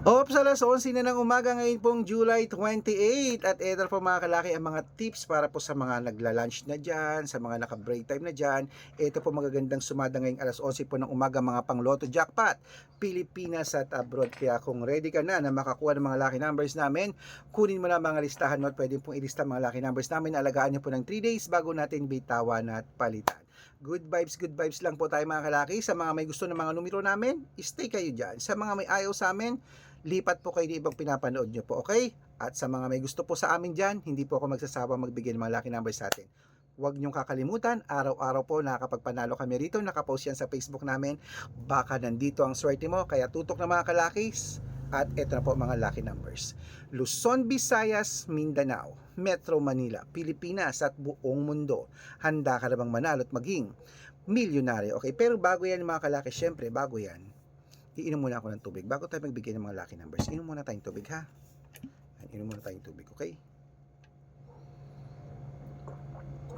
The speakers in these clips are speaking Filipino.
Ops, alas 11 na ng umaga ngayon pong July 28 at ito po mga kalaki ang mga tips para po sa mga nagla-lunch na dyan, sa mga naka-break time na dyan. Ito po magagandang sumada ngayong alas 11 po ng umaga mga pang Lotto Jackpot, Pilipinas at abroad. Kaya kung ready ka na makakuha ng mga lucky numbers namin, kunin mo na mga listahan mo at pwede pong ilista mga lucky numbers namin. Alagaan nyo po ng 3 days bago natin bitawan at palitan. Good vibes lang po tayo mga kalaki. Sa mga may gusto ng mga numero namin, stay kayo dyan. Sa mga may ayaw sa amin, lipat po kayo di ibang pinapanood nyo po, okay? At sa mga may gusto po sa amin dyan, hindi po ako magsasawa magbigay ng mga lucky numbers sa atin. Huwag nyong kakalimutan, araw-araw po nakakapagpanalo kami rito, nakapost yan sa Facebook namin. Baka nandito ang swerte mo, kaya tutok na mga kalakis. At eto na po mga lucky numbers. Luzon, Visayas, Mindanao, Metro Manila, Pilipinas at buong mundo. Handa ka na bang manalo at maging milyonaryo? Okay, pero bago yan mga kalaki, syempre bago yan, iinom muna ako ng tubig bago tayo magbigay ng mga lucky numbers. Inom muna tayong tubig ha. Inom muna tayong tubig, okay?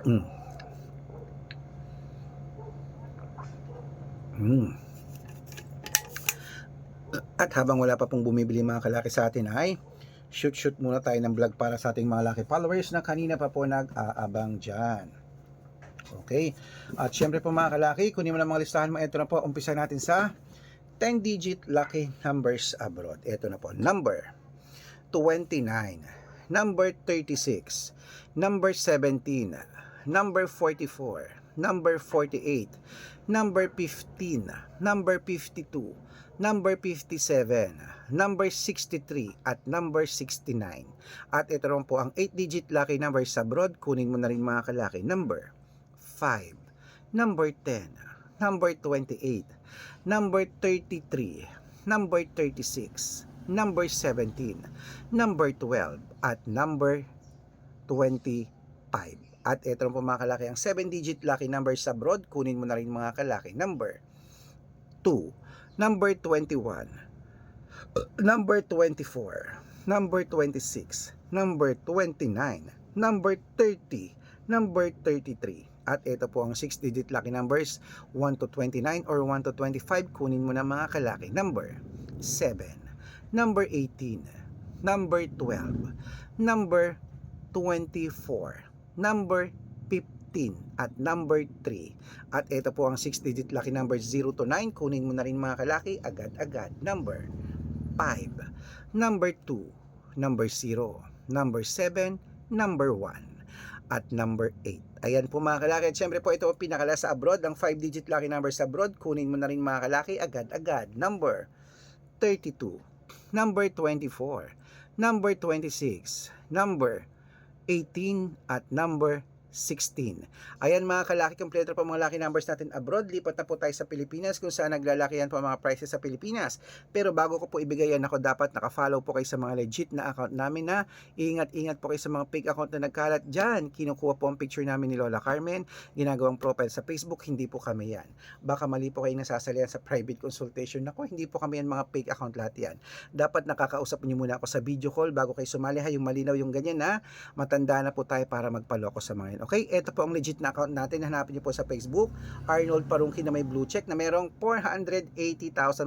Mm. Mm. At habang wala pa pong bumibili mga kalaki sa atin ay shoot muna tayo ng vlog para sa ating mga lucky followers na kanina pa po nag-aabang dyan. Okay? At syempre po mga kalaki, kunin mo na mga listahan mo. Ito na po, umpisa natin sa 10-digit lucky numbers abroad. Ito na po, number 29, number 36, number 17, number 44, number 48, number 15, number 52, number 57, number 63, at number 69. At ito rin po ang 8-digit lucky numbers abroad. Kunin mo na rin mga kalaki. Number 5, number 10, number 28, number 33, number 36, number 17, number 12, at number 25. At ito po mga kalaki, ang 7-digit lucky numbers abroad. Kunin mo na rin mga kalaki. Number 2, number 21, number 24, number 26, number 29, number 30, number 33. At ito po ang 6-digit lucky numbers, 1 to 29 or 1 to 25. Kunin mo na mga kalaki. Number 7, number 18, number 12, number 24, number 15, at number 3. At ito po ang 6-digit lucky numbers, 0 to 9. Kunin mo na rin mga kalaki agad-agad. Number 5, number 2, number 0, number 7, number 1, at number 8. Ayan po mga kalaki. At syempre po ito ang pinakala sa abroad, ang 5-digit lucky numbers sa abroad. Kunin mo na rin mga kalaki agad-agad. Number 32, number 24, number 26, number 18, at number 16. Ayan mga kalaki, kompleto po mga lucky numbers natin abroad. Lipat na po tayo sa Pilipinas kung saan naglalakihan po mga prices sa Pilipinas. Pero bago ko po ibigay yan, ako dapat naka-follow po kayo sa mga legit na account namin na ingat-ingat po kayo sa mga fake account na nagkalat dyan. Kinukuha po ang picture namin ni Lola Carmen, ginagawang profile sa Facebook. Hindi po kami yan. Baka mali po kayo nasasalihan sa private consultation. Nako, hindi po kami yan, mga fake account lahat yan. Dapat nakakausap niyo muna ako sa video call bago kayo sumali ha, yung malinaw yung ganyan na matanda na po tayo para magpaloko sa mga yan. Okay, ito po ang legit na account natin. Hanapin niyo po sa Facebook, Arnold Parungki na may blue check na merong 480,000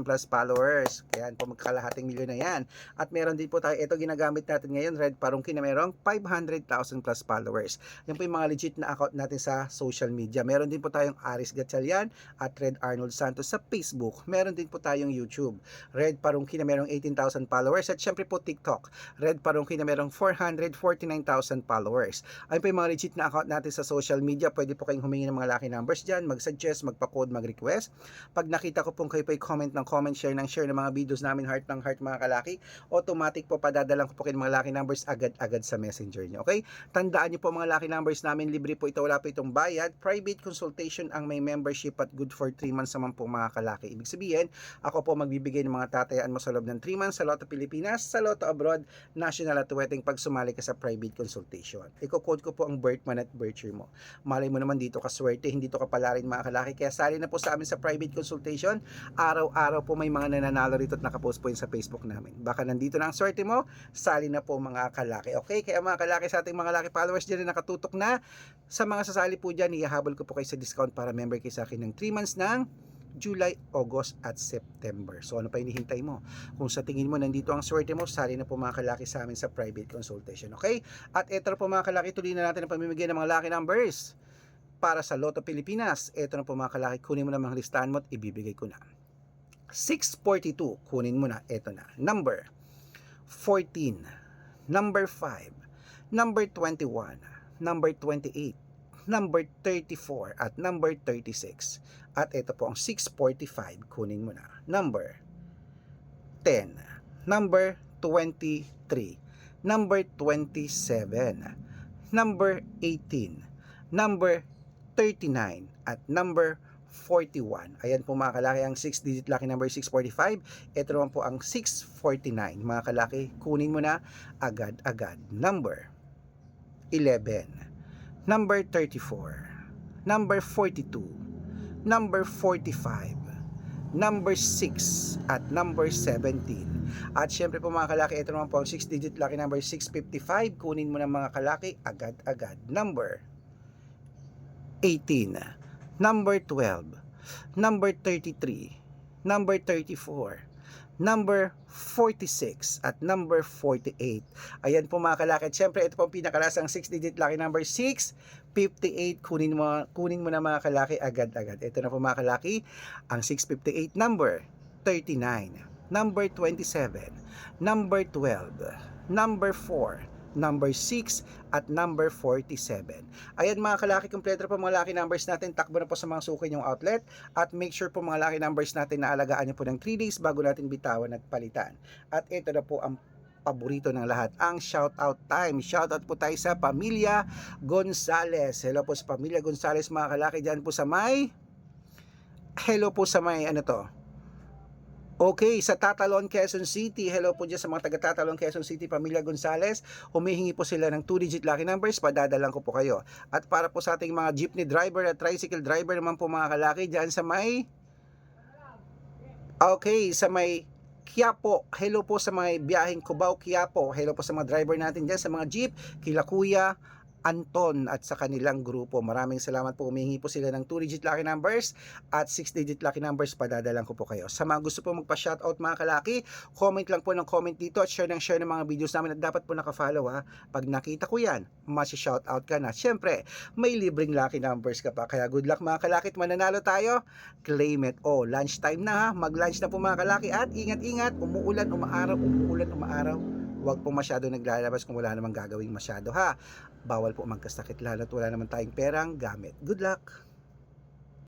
plus followers. Kaya po magkakalahating milyon na yan. At meron din po tayo, ito ginagamit natin ngayon, Red Parungki na merong 500,000 plus followers. Yan po yung mga legit na account natin sa social media. Meron din po tayong Aris Gatchalian at Red Arnold Santos sa Facebook. Meron din po tayong YouTube, Red Parungki na merong 18,000 followers. At syempre po TikTok, Red Parungki na merong 449,000 followers. Ayun po yung mga legit na account natin sa social media. Pwede po kayong humingi ng mga lucky numbers dyan, mag-suggest, magpa-code, mag-request. Pag nakita ko pong kayo po comment ng comment, share ng mga videos namin, heart ng heart mga kalaki, automatic po padadalang ko po kayo ng mga lucky numbers agad-agad sa messenger nyo. Okay? Tandaan nyo po mga lucky numbers namin, libre po ito, wala po itong bayad. Private consultation ang may membership at good for 3 months naman po mga kalaki. Ibig sabihin, ako po magbibigay ng mga tatayaan mo sa loob ng 3 months sa Lotto Pilipinas, sa Lotto Abroad, national at wedding pag sumali ka sa private consultation. Iko-code ko po ang birth month at birth year mo. Malay mo naman dito ka swerte, hindi to kapalarin mga kalaki. Kaya sali na po sa amin sa private consultation. Araw-araw po may mga nananalo rito at nakapost po yun sa Facebook namin. Baka nandito na ang swerte mo, sali na po mga kalaki. Okay? Kaya mga kalaki sa ating mga kalaki followers dyan na nakatutok na, sa mga sasali po dyan, ihahabol ko po kayo sa discount para member kayo sa akin ng 3 months ng July, August, at September. So ano pa hinihintay mo? Kung sa tingin mo nandito ang swerte mo, sali na po mga kalaki sa amin sa private consultation. Okay? At ito na po mga kalaki, tuloy na natin ang pamimigay ng mga lucky numbers para sa Lotto Pilipinas. Ito na po mga kalaki, kunin mo na mga listahan mo at ibibigay ko na. 642, kunin mo na, ito na. Number 14, number 5, number 21, number 28, number 34, at number 36. At ito po ang 645, kunin mo na. Number 10, number 23, number 27, number 18, number 39, at number 41. Ayan po mga kalaki ang 6-digit lucky number 645. Ito naman po ang 649. Mga kalaki, kunin mo na agad-agad. Number 11, number 34, number 42, number 45, number 6, at number 17. At syempre po mga kalaki, ito naman po ang 6-digit lucky number 655. Kunin mo na mga kalaki agad-agad. Number 18, number 12, number 33, number 34, number 46, at number 48. Ayan po mga kalaki. At syempre, ito po ang pinakalasang 6-digit lucky number 658. Kunin mo na mga kalaki agad-agad. Ito na po mga kalaki, ang 658, number 39, number 27, number 12, number 4, number 6, at number 47. Ayan mga kalaki, kompleto po mga lucky numbers natin. Takbo na po sa mga suki yung outlet. At make sure po mga lucky numbers natin na alagaan nyo po ng 3 days bago natin bitawan at palitan. At ito na po ang paborito ng lahat, ang shoutout time. Shoutout po tayo sa Pamilya Gonzales. Hello po sa Pamilya Gonzales mga kalaki, dyan po sa may ano to? Okay, sa Tatalon, Quezon City. Hello po dyan sa mga taga-Tatalon, Quezon City, Pamilya Gonzales. Humihingi po sila ng 2-digit lucky numbers, padadalang ko po kayo. At para po sa ating mga jeepney driver at tricycle driver naman po mga kalaki, dyan sa may Quiapo. Hello po sa mga biyaheng Cubao, Quiapo. Hello po sa mga driver natin dyan, sa mga jeep, kila Kuya Anton at sa kanilang grupo. Maraming salamat po. Humihingi po sila ng 2-digit lucky numbers at 6-digit lucky numbers. Padadalang ko po kayo. Sa mga gusto po magpa-shoutout mga kalaki, comment lang po ng comment dito at share ng mga videos namin at dapat po nakafollow ha. Pag nakita ko yan, masi-shoutout ka na. Siyempre, may libreng lucky numbers ka pa. Kaya good luck mga kalaki at mananalo tayo. Claim it. Lunch time na ha. Mag-lunch na po mga kalaki at ingat-ingat. Umuulan, umaaraw. Huwag po masyado naglalabas kung wala namang gagawing masyado ha. Bawal po magkasakit lalo't wala naman tayong perang gamit. Good luck!